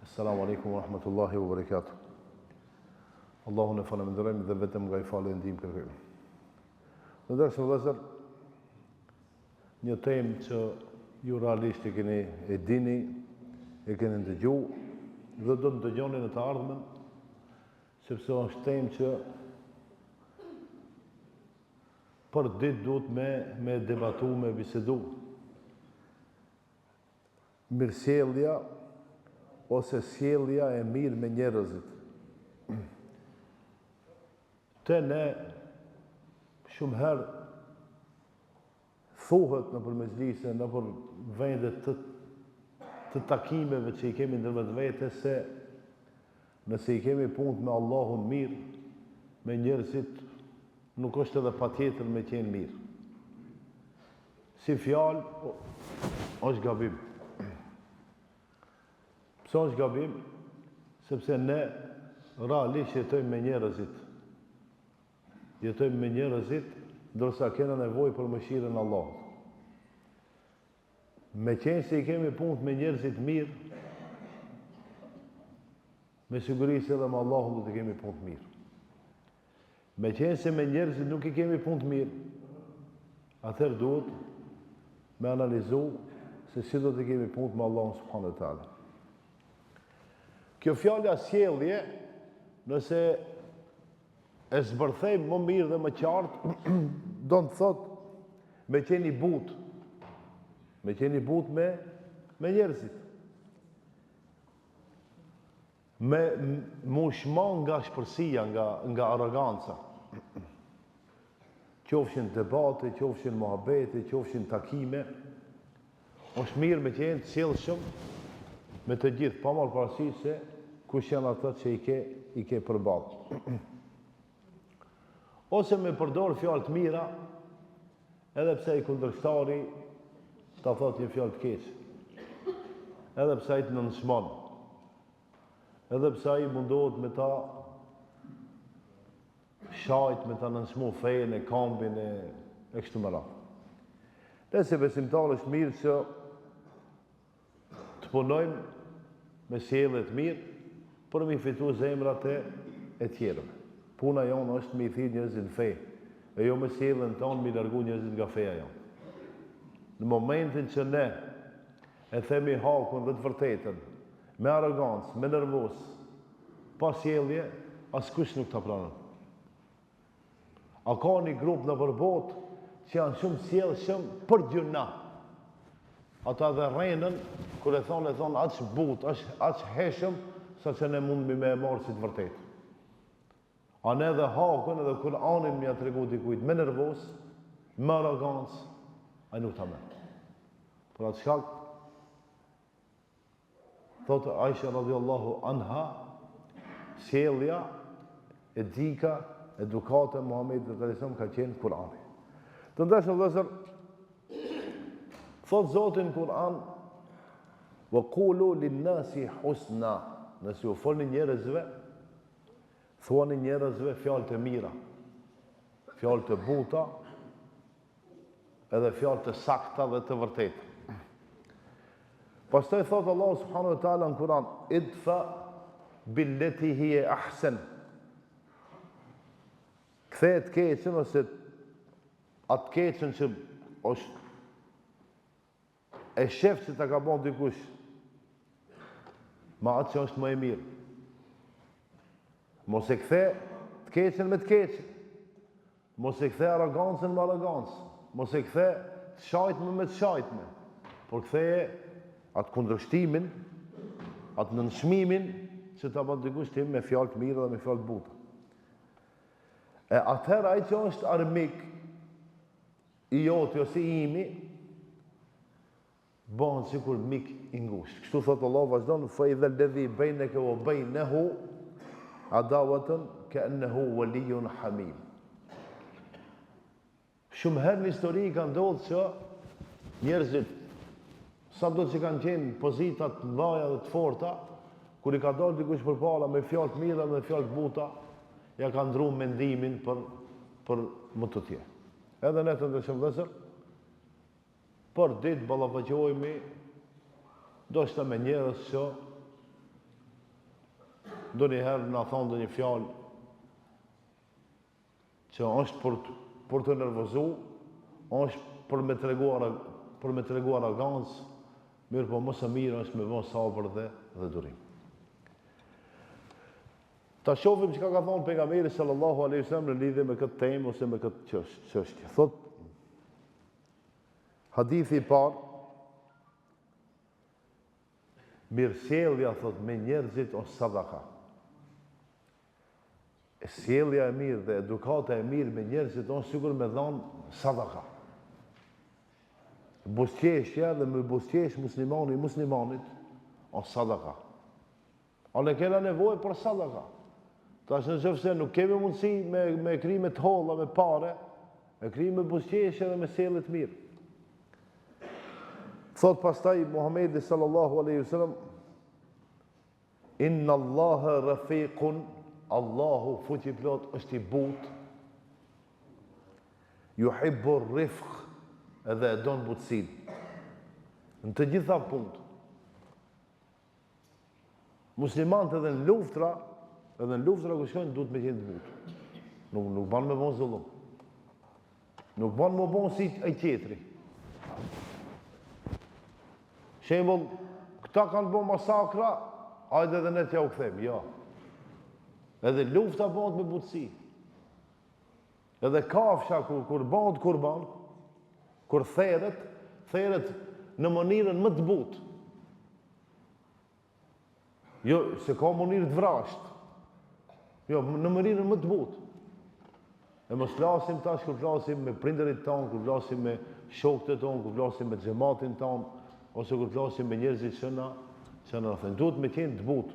Assalamu alaikum wa rahmatullahi wa barakatuh. Allahun e falenderojmë dhe vetëm nga I fali e ndihmë kërkojmë. Në dërshë vëllezër, një temë që ju realisht e dini, e keni ndëgju dhe do të ndëgjoni në të ardhmen, sepse është temë që për ditë duhet me debatu, me bisedu. Mirësjellja ose sjellja e mirë me njerëzit. Te ne shumë herë thuhet në për mezhlise, në për vendet të takimeve që I kemi ndërmjet vete, se nëse I kemi punë me Allahun mirë, me njerëzit, nuk është edhe patjetër me qenë mirë. Si fjalë, është gabim. Pse është gabim? Sepse ne realisht jetojmë me njerëzit. Jetojmë me njerëzit, ndërsa kena nevojë për mëshirën e Allahut. Me qenë se I kemi punë me njerëzit mirë, me siguri se edhe me Allahun do të kemi punë mirë. Me qenë se me njerëzit nuk I kemi punë mirë, atëherë duhet me analizu se si do të kemi punë me Allahun subhanahu wa taala. Kjo fjala sjellje, nëse e zbërthejmë më mirë dhe më qartë, do të thotë me qenë I butë. Me qenë I butë me njerëzit. Me mushman nga shpërsia, nga aroganca. Qofshin debate, qofshin muhabete, qofshin takime, është mirë me qenë të sjellshëm me të gjithë, pa marrë parasysh se kush janë ata që I ke përballë. Ose me përdor fjalë të mira, edhe pse I kundërshtari ta thotë një fjalë të keqe. Edhe pse ai të nënshmon. Edhe pse ai mundohet me ta shajt, me ta nënshmu fenë, kambin e kështu me radhë. Nëse besimtar është mirë që të punojmë me sjellje të mirë për mi fitu zemrat e tjerëve. Puna jonë është me I thirrë njerëzit në fe, e jo me sjelljen tonë mi largu njerëzit nga feja jonë. Në momentin që ne e themi hakun dhe të vërtetën, me arogancë, me nervoz, pa sjellje, askush nuk ta pranon. A ka një grup në përbot që janë shumë sjellshëm për gjuna. Ata dhe rrenën, kur e thonë aq but, aq heshëm, sa që ne mund me e marë si të vërtet. A ne dhe hakën edhe Kur'anin mja të regu dikujt me nervos, me arogancë, a nuk ta me. Për atë shkak, thotë Aisha radiallahu anha, sjellja, edika, edukata Muhamedit sallallahu ka qenë Kur'ani. Të ndeshë vëllezër, thotë Zotin Kur'an, wa qulu linnasi husna, nëse ju folni njerëzve, thuani njerëzve fjalë të mira, fjalë të buta, edhe fjalë të sakta dhe të vërtetë. Pastaj thotë Allahu subhanahu wa taala në Kur'an, idfa billeti hiya ahsan. Kthehet keqen ose atë keqen që është e shef që ta ka bon dikush, ma atë që është më e mirë. Mos e kthe të keqen me të keqen. Mos e kthe arogancën me arogancë. Mos e kthe të shajtme me të shajtme. Por ktheje atë kundërshtimin, atë nënshmimin që ta bën dikush tim me fjalë të mira dhe me fjalë të buta. E atëherë ai që është armik I joti ose I imi, bëhen sikur mik I ngushtë. Kështu thotë Allah vazhdon, fa idha alladhi bainaka wa bainahu adawatun ka'annahu waliyyun hamim. Shumë herë në histori ka ndodhur që njerëzit sado që kanë qenë pozita të mëdha dhe të forta, kur I ka dalë dikush përpara me fjalë të mira dhe fjalë të buta, ja ka ndruar mendimin për më të tjerë. Edhe ne të ndeshëm vëllezër, për ditë ballafaqohemi ndoshta me njerëz që ndonjëherë na thonë ndonjë fjalë që është për të nervozu, është për me tregu arrogancë, mirë po më së miri është me vënë sabër dhe durim. Ta shohim çka ka thonë pejgamberi sallallahu alaihi wasallam në lidhje me këtë temë ose me këtë çështje. Thot hadithi i parë, mirësjellja thot me njerëzit ose sadaka. Sjellja e mirë dhe edukata e mirë me njerëzit ose sigur me dhënë sadaka. Buzëqeshja dhe me buzëqesh muslimanit ose sadaka. A ne kena nevojë për sadaka? Tash nëse nuk kemi mundësi me kri me të holla, me pare, me kri me buzëqeshje dhe me sjellje të mirë. Thot pastaj Muhamedi sallallahu alaihi wasallam, inna Allaha rafiqun, Allahu fuqi plot është i butë, yuhibbu rifq, edhe e don butësinë. Në të gjitha punët. Muslimanët edhe në luftra ku shkojnë duhet me qenë të butë. Nuk ban me bon zullum. Nuk ban me bon si e tjetri. Shembull, këta kanë bon masakra, hajde edhe ne t'ja u kthejmë, ja. Edhe lufta bëhet me butësi. Edhe kafsha kur bëhet kurban, kur theret në mënyrën më të butë. Jo, se ka mënyrë të vrasht. Jo, në mënyrën më të butë. E mos flasim tash kur flasim me prindërit tonë, kur flasim me shokët e tonë, kur flasim me xhamatin tonë, ose kur flasim me njerëzit që na thënë. Duhet me qenë të butë.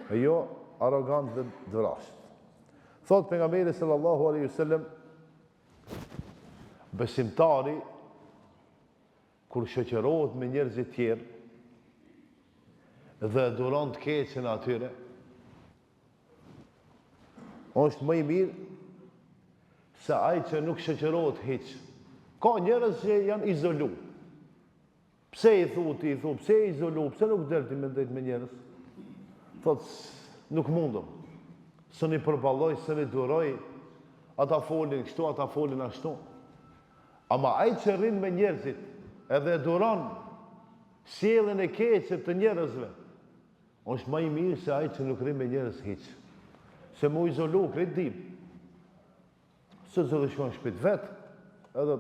E jo arrogant dhe të vrasht. Thot pejgamberi sallallahu alaihi wasallam, besimtari kur shoqërohet me njerëzit tjerë dhe duron të keqen atyre, është më i mirë se ai që nuk shoqërohet hiç. Ka njerëz që janë izolu. Pse i thu, pse i izolu, pse nuk del ti me ndajt me njerëz? Thot, nuk mundëm. Së një përballoj, së një duroj, ata folin kështu, ata folin ashtu. Ama ai që rrin me njerëzit, edhe duron sjelljen e keqe të njerëzve, është më i mirë se ai që nuk rrin me njerëz hiç. Se mu izolu, krejt dim. Se zë dhe shkon shpit vetë, edhe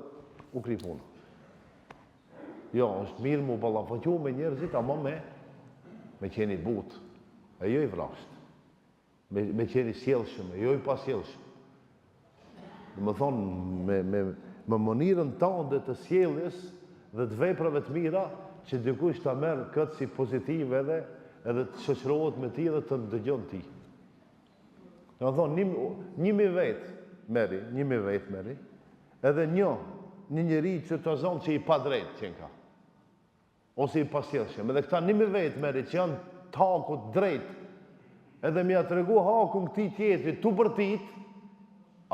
u kri punë. Jo, është mirë mu ballafaqu me njerëzit, ama me qeni butë, e jo i vrasht. Me qeni sjellshëm, e jo i pasjellshëm. Dhe më thonë, me mënyrën tonë dhe të sjelljes dhe të veprave të mira, që dikush ta merr këtë si pozitive edhe të shoqërohet me ti dhe të dëgjon ti. Dhe më thonë, një vetë meri, edhe një njeri që të zonë që i pa drejt qenë ka, ose i pasjellshëm. Edhe këta një vetë meri që janë të hakut drejt, edhe mja të regu hakun këti tjetri të përtit,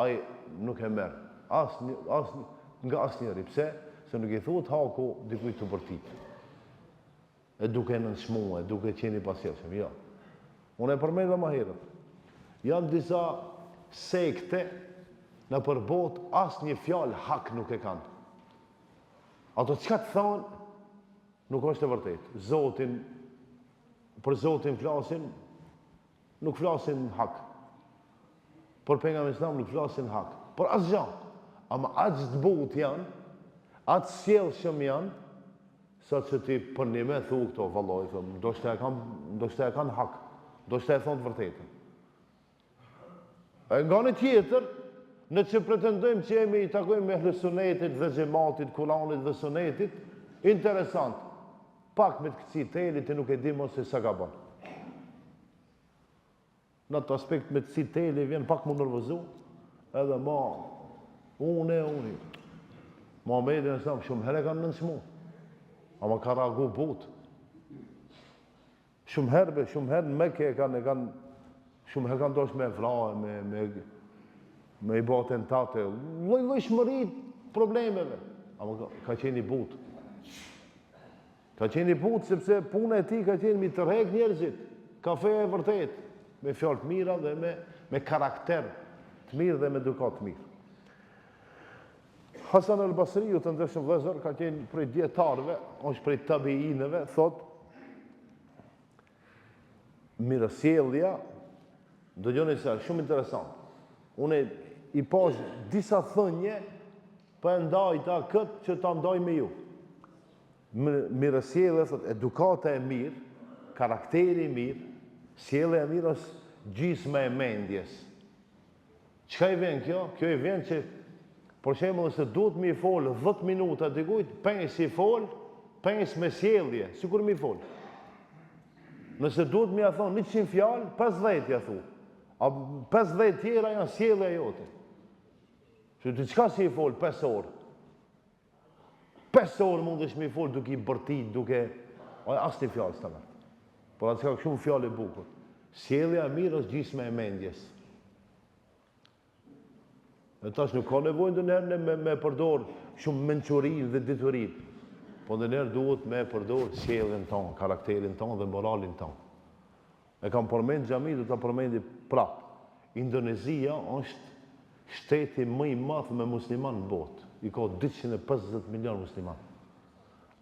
ai nuk e merë, nga asë njeri. Pse? Se nuk i thuhet haku dikuj të përtit. E duke në nëshmu, e duke qeni pasjellshëm. Jo. Unë e përmej dhe ma herët. Janë disa sekte në përbot asë një fjalë hak nuk e kanë. Ato qka të thonë, nuk është e vërtet. Për Zotin flasin, nuk flasin hak. Për pejgamberin Islam nuk flasin hak. Për asë gjanë. Ama aq të butë janë, aq sjellshëm janë, sa që ti për një me thu këto, valloj, do shte e kanë hak, do shte e thonë të vërtetën. E nga në tjetër, në që pretendojmë që jemi i takojmë me ehl sunetit dhe xhamatit, Kuranit dhe sunetit, interesant, pak me të këci telit e nuk e di mos se sa ka bën. Në atë aspekt me të këci telit vjen pak më nervozu, edhe ma, unë. Muhamedi në samë shumë herë kanë nënçmu, ama ka ragu butë. Shumë herë në Mekë kanë shumë herë kanë dosh me vrajë, me i bërë tentate, lloj shmërit problemeve, ama ka qenë i butë. Ka qenë i butë sepse puna e tij ka qenë mi tërheq njerëzit, Kafeja e vërtet, me fjalë të mira dhe me karakter të mirë dhe me edukat të mirë. Hasan al-Basriu, të ndeshëm vëllezër, ka qenë prej dietarëve, është prej tabiinëve, thot mirësjellja, dëgjoni se është shumë interesant. Unë i pash disa thënie për ndajta këtë që ta ndaj me ju. Mirësjellja, thot, edukata e mirë, karakteri i mirë, sjellja e mirë është gjysma e mendjes. Çka i vjen kjo? Kjo i vjen që për shembull, nëse duhet mi fol 10 minuta dikujt, 5 i fol, 5 me sjellje, sikur mi fol. Nëse duhet mi ia thon 100 fjalë, 50 ja thu. A 50 tjera janë sjellja jote. Që ti çka si i fol 5 orë? 5 orë mundesh mi fol duke i bërtit, duke asnjë fjalë s'ta. Por atë ka shumë fjalë e bukur. Sjellja e mirë është gjysma e mendjes. E tash nuk ka nevojë ndonjëherë me përdor shumë mençurinë dhe diturinë. Po ndonjëherë duhet me përdor sjelljen tonë, karakterin tonë dhe moralin tonë. E kam përmend xhami, do ta përmendi prap. Indonezia është shteti më i madh me musliman në botë. I ka 250 milion musliman.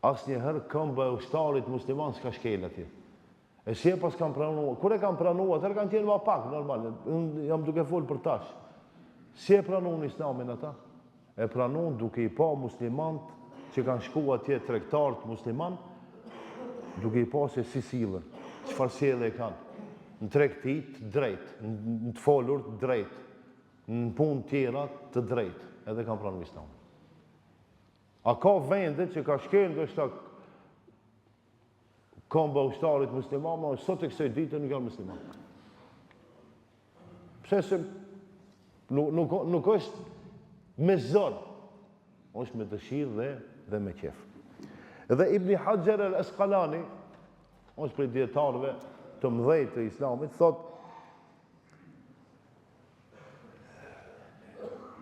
Asnjëherë këmbë e ushtarit musliman s'ka shkel atje. E si e pas kam pranuar, kur e kam pranuar, atëherë kanë qenë më pak, normal. Unë jam duke fol për tash. Si e pranon islamin ata? E pranon duke i pa muslimant që kanë shku atje tregtarët musliman, duke i pa se si sillen, çfarë sjellje kanë. Në tregti të drejt, në të folur të drejt, në punë tjera të drejt, edhe kanë pranuar islamin. A ka vende që ka shkel ndoshta këmbë ushtarit musliman, ma sot e kësaj dite nuk janë musliman. Pse se nuk është me zor, është me dëshirë dhe me qef. Edhe Ibn Hajar al-Asqalani, është prej dietarëve të mëdhej të islamit, thot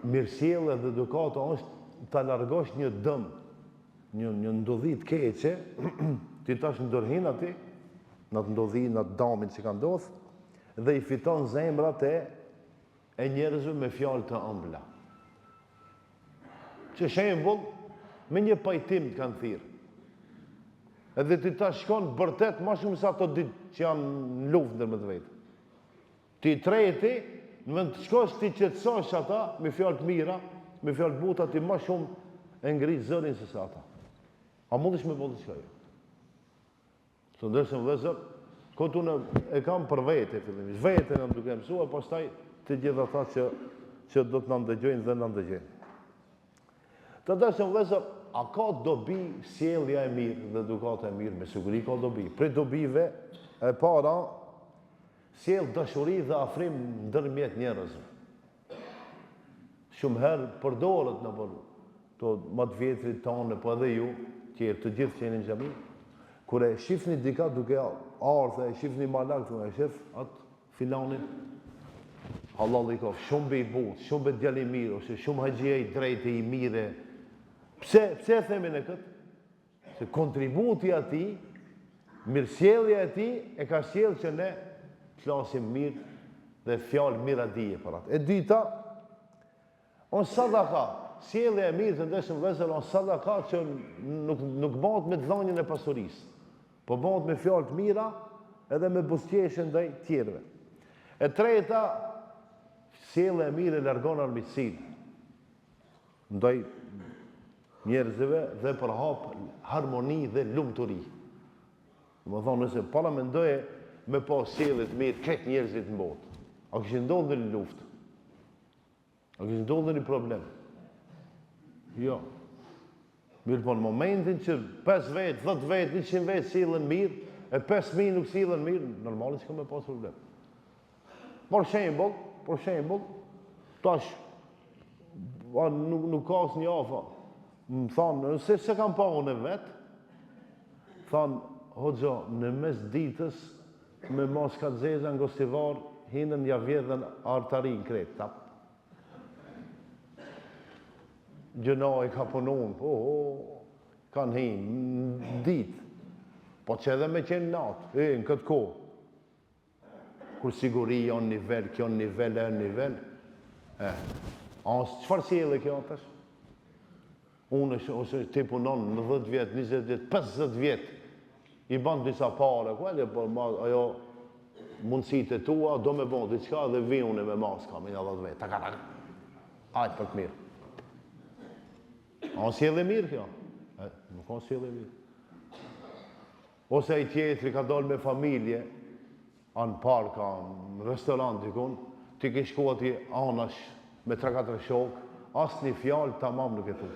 mirësjellja dhe edukata është ta largosh një dëm, një ndodhi të keqe, ti tash ndërhin ati, në të ndodhi, në të damin që ka ndodh, dhe i fiton zemrat e njerëzve me fjalë të ëmbla. Që shembull, me një pajtim të kanë thirrë. Edhe ti ta shkon vërtet më shumë se ato ditë që janë në luftë ndërmjet vetë. Ti treti, në vend të shkosh ti qetësosh ata me fjalë të mira, me fjalë të buta, ti më shumë e ngrit zërin se sa ata. A mundesh me bëllë diçka jo? Së ndërshëm vëllezër, këtë unë e kam për vete, fillimisht. Veten jam duke mësuar, pastaj të gjithë ata që do të na ndëgjojnë dhe na ndëgjojnë. Të ndërshëm vëllezër, a ka dobi sjellja e mirë dhe edukata e mirë? Me siguri ka dobi. Prej dobive e para, sjell dashuri dhe afrim ndërmjet njerëzve. Shumë herë përdoret në për to më të vjetrit tonë, po edhe ju, që të gjithë që jeni në xhami, kur e shifni dika duke ardhur, e shifni malak, e shif atë filanin, Allah i kof, shumë be i butë, shumë be djali mirë, ose shumë haxhia i drejtë i mire. Pse e themin e këtë? Se kontributi ati, mirësjellja e tij e ka sjellë që ne flasim mirë dhe fjalë miradije për atë. E dyta, on sadaka, sjellja e mirë të ndeshëm vëllezër, on sadaka që nuk bëhet me dhënien e pasurisë, po bëhet me fjalë të mira edhe me buzëqeshje ndaj tjerëve. E treta, sjellja e mirë e largon armiqsinë ndaj njerëzve dhe përhap harmoni dhe lumturi. Më thonë, nëse para mendoje me pas sjellje të mirë këtë njerëzit në botë, a kishin ndodhur në luftë? A kishin ndodhur një problem? Jo. Mirë po në momentin që 5 vetë, 10 vetë, 100 vetë sillen mirë, e 5.000 nuk sillen mirë, normalisht ka me pas problem. Për shembull, tash nuk ka asnjë afa. Më thonë, nëse se kam pa unë vetë, thonë, hoxha, në mes ditës, me mos ka zeza në gostivar, hinën ja vjedhen artarin kretë, tap. Gjëna i ka punon, kanë hinë, në ditë, po që edhe me qenë natë, në këtë kohë. kur siguri janë nivel, kjo nivel, nivel. Çfarë sjellë kjo tash? Unë ose ti punon në 10 vjet, 20 vjet, 50 vjet, i ban disa pare, po ajo mundësitë e tua, do me bon diçka dhe vi unë me maska, me 10 vjet, hajtë për të mirë. A sjellë mirë kjo? Nuk ka sjellë mirë. Ose ai tjetri ka dalë me familje, anë parka, në restorant dikun, ti ke shku ati anash me 3-4 shok, asë një fjallë tamam nuk e thu.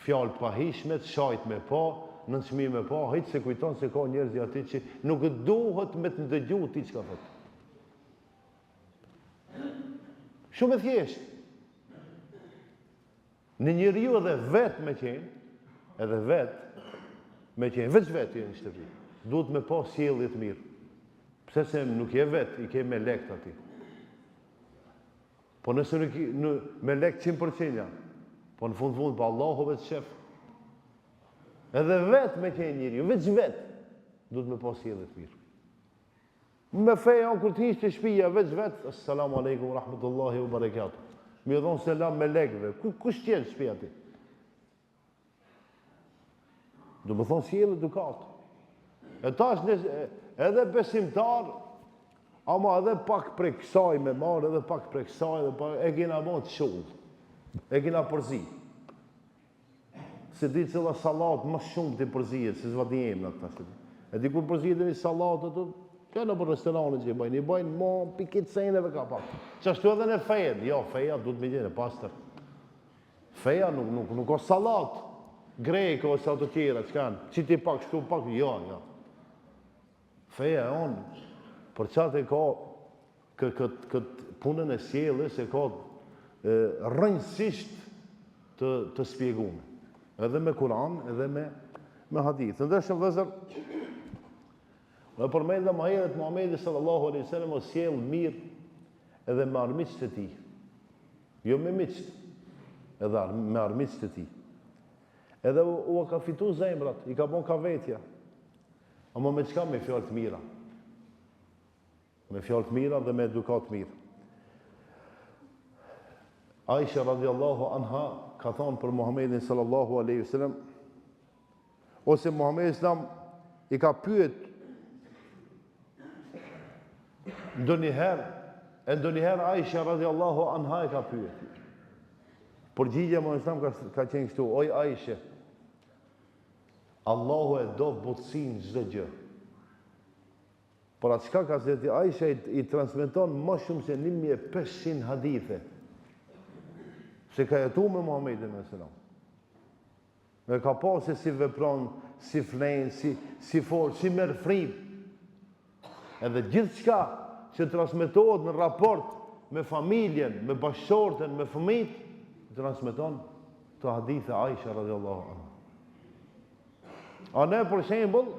Fjallë pahishme, të shajt me pa, në çmi me pa, hiç se kujton se ka njerëz aty që nuk duhet me të ndëgju ti çka thot. Shumë e thjeshtë. Në njeriu edhe vetë me qenë, veç vetë në shtëpi, duhet me pa sjellje të mirë. Pse se nuk je vetë, i ke me lekt aty. Po nëse me lekt 100%, po në fund pa Allahu vetë shef. Edhe vetë me qenë njeriu, veç vetë, duhet me pa sjellje të mirë. Me feja, kur të hish të shtëpia, veç vetë, assalamu alaikum, rahmetullahi wa barakatuh. Mi dhonë selam me lekve, kush tjenë shtëpia ti? Do më thonë sjellje edukatë. E tash edhe besimtar, ama edhe pak prej kësaj me marë, edhe pak prej kësaj, e kena bon të shullë, e kena përzi. Se di cila salat më shumë të përzijet, se zva di emë në këta. E di kur përzijet e një salat, këna për restoranit që i bajnë ma pikit sejnëve ka pak. Që ashtu edhe në fejën, jo, feja duhet me gjene, pastor. Feja nuk o salat, grejko ose ato tjera, që kanë, që ti pak, shtu pak, jo. Feja e onë, për qatë e ka këtë punën e sjelljes e ka rrënjësisht të spjegume. Edhe me Kur'an, edhe me hadith. Ndërshëm vëzër, dhe përmendë më herët Muhamedi sallallahu alaihi wasallam o sjell mirë edhe me armiqtë e tij. Jo me miqt, edhe me armiqtë e tij. Edhe u ka fitu zemrat, i ka bon ka vetja. Ama me çka? Me fjalë të mira. Me fjalë të mira dhe me edukat mirë. Aisha radiallahu anha ka thonë për Muhammedin sallallahu alaihi wasallam, ose Muhamedi sallam i ka pyet ndonjëherë Aisha radiallahu anha i ka pyet. Përgjigja Muhamedi sallam ka qenë kështu: oj Aisha, Allahu e do butësin çdo gjë. Por atë çka ka thënë Aisha i transmeton më shumë se 1500 hadithe. Se ka jetu me Muhammedin s.a.s. Me ka pa se si vepron, si flen, si fol, si merr frim. Edhe gjithçka që transmetohet në raport me familjen, me bashkëshorten, me fëmijët, transmeton të hadithe Aisha radhiyallahu anha. A ne për shembull,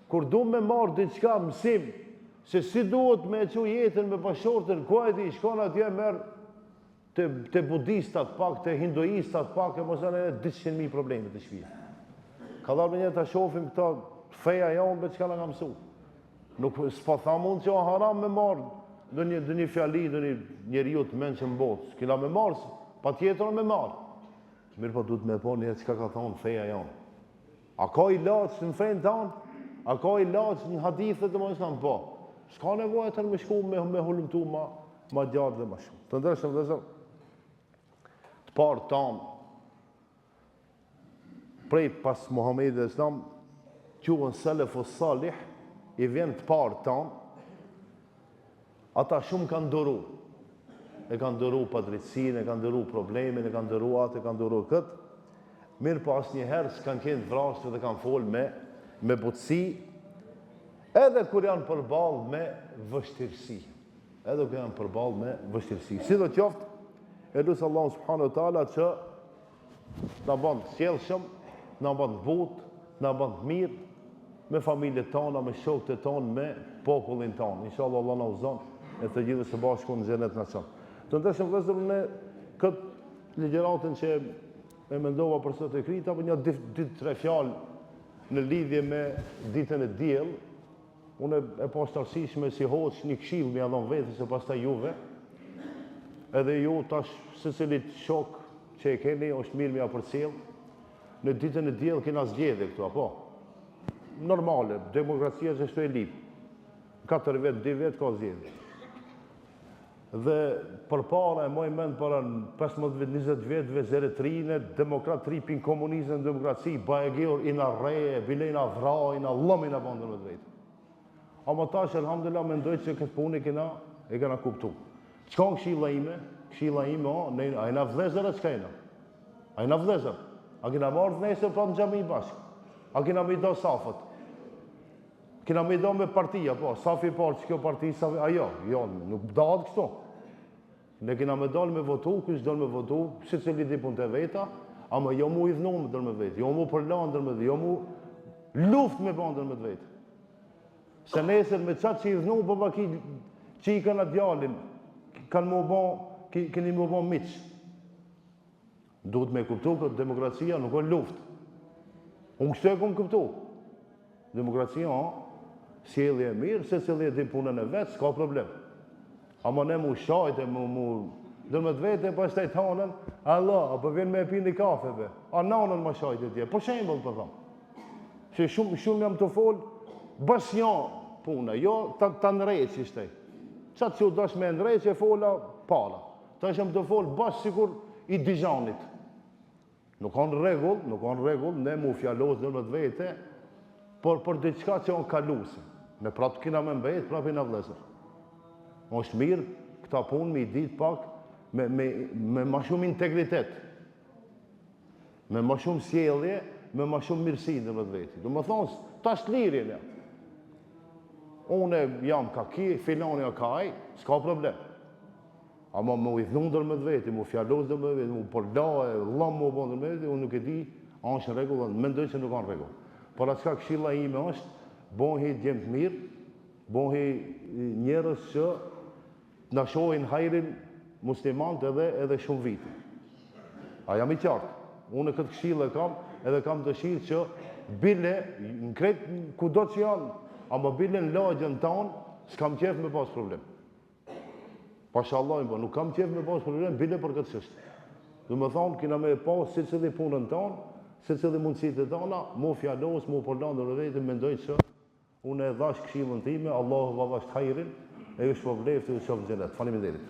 kur duam me marr diçka mësim, se si duhet me çu jetën me bashkëshorten, ku ai shkon atje merr te budistat pak, te hinduistat pak, e mos janë 200.000 probleme të shpia. Ka dharë me një të shofim këta feja jonë be çka na ka mësu. Nuk s'po tha mund që o haram me marrë dë një fjali, dë një njeriu të menë që më botë. S'kila me marrë, pa tjetër me marrë. Mirë po duhet me po një çka ka thonë feja jonë. A ka i laqë në fejnë tanë? A ka i laqë në hadithet dhe më islam? Po. S'ka nevojë të me shku me hulumtu ma gjarë dhe ma shumë. Të ndërshëm dhe zërë, të parë tanë, prej pas Muhamedit dhe Islam, quhen Salafus Salih, i vjen të parë tanë, ata shumë kanë dëru. E kanë dëru padrejtësinë, e kanë dëru problemin, e kanë dëru atë, e kanë dëru këtë. Mirë po asnjëherë s'kanë qenë vrasë dhe kanë folë me butësi, edhe kur janë përballë me vështirësi. Edhe kur janë përballë me vështirësi. Si do qoftë, e lutë Allahu subhanahu wa taala që na bën të sjellshëm, na bën të butë, na bën të mirë me familjet tona, me shokët tonë, me popullin tonë. Inshallah Allah na uzon e të gjithë së bashku në xhenet na çon. Të ndeshëm vëllezër në këtë ligjëratën që e mendova për sot e krita, për një 2-3 fjalë në lidhje me ditën e diell, unë e pastarësishme si hoq një këshill me dhon vetë se pastaj juve, edhe ju tash secilit shok që e keni është mirë me përcjell. Në ditën e diell kena zgjedhje këtu, apo? Normale, demokracia që shtu e lip. 4 vjet, 2 vjet ka zgjedhje. Dhe përpara e moj mend para 15-20 vjetëve Zeretrinë, demokrat tripin komunizëm, demokraci, Bajegeur, ina reje, bilejna vra, ina lëmina bandër me drejtë. Ama tash, elhamdulillah, mendoj që këtë punë e kena kuptu. Qka në këshilla ime, a jena vlezër e qka jena? A jena vlezër? A kena marrë nesër pra në gjami bashkë? A kena me i do safët? Kena me i do me partia, po, safi parë që kjo parti, safi, a jo, nuk dahet kështu. Ne kena me dalë me votu, kështë dalë me votu, si që li di pun të veta, ama jo mu i dhnu me dërë me vetë, jo mu përlan dërë me vetë, jo mu luft me ban dërë me vetë. Se nesër me qatë që i dhnu, përba që i kanë djalin, keni mu ban miqë. Duhet me kuptu këtë demokracia nuk është luft. Unë kështu e kom kuptu. Demokracia, sjellje e mirë, se sjellje di punën e vetë, s'ka problem. Ama ne mu shajte, dërë me të vete, pa shtaj tanën, Allah, apo vjen me e pini kafeve, a nanën ma shajte tje, po shembol për thamë. Që shumë jam të folë, bas janë punë, jo të nrejtë që shtaj. Qatë që u dash me nrejtë që e fola, para. Ta ishem të folë bas sikur i Dijanit. Nuk kanë regull, ne mu fjallos dërë me të vete, por diçka që janë kaluse. Me prapë kina me mbejt, prapë i në vlezër. është mirë këta punë me i ditë pak me ma shumë integritet, me ma shumë sjellje, me ma shumë mirësi në vetë veti. Do më thonë, ta është lirjen ja. Une jam ka ki, filani ka aj, s'ka problem. Ama mu i thundër me të veti, mu fjallos dhe me të veti, mu përla e lam mu bëndër me veti, unë nuk e di, a është në regull, mendoj që nuk ka në regull. Por atë ka këshilla ime është, bohi djemë të mirë, bohi njerës që në shohin hajrin muslimant edhe shumë viti. A jam i qartë. Unë këtë këshillë e kam, edhe kam dëshirë që bile, në kretë ku do që janë, ama bile në lagjën tonë, s'kam qef me pas problem. Pasha Allah, nuk kam qef me pas problem, bile për këtë qështë. Dhe me thonë, kina me pas si cili punën tonë, si cili mundësit e tona, mu fjallos, mu përlanë dhe rëvejtë, mendoj që unë e dhash këshillën time, Allahu va dhash hajrin, e ju shpo vleftë, e ju shpo vëgjenet. Faleminderit.